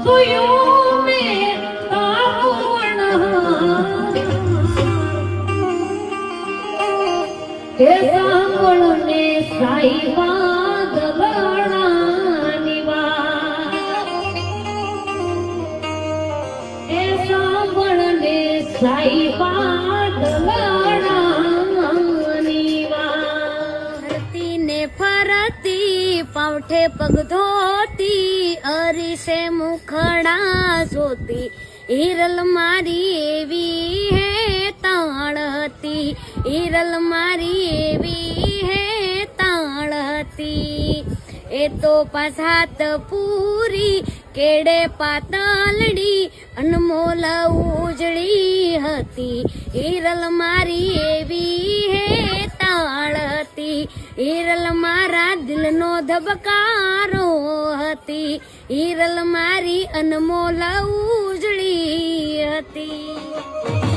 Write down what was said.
तो यूं में तावण हे सांभळने साईबा दलणानी વાત हे सांभळने साईबा દલણાની વાત ફરતી ને ફરતી પાવઠે પગ ધોતી અરીસે મુખડા જોતી હિરલ મારી એવી હે તાણ હતી હિરલ મારી એવી હે તાણ હતી એ તો પાસાત પૂરી કેડે પાતળડી અનમોલ ઉજળી હતી હિરલ મારી એવી હે તાળ હતી હિરલ મારા દિલનો ધબકારો હતી હિરલ મારી અનમોલ ઉજળી હતી।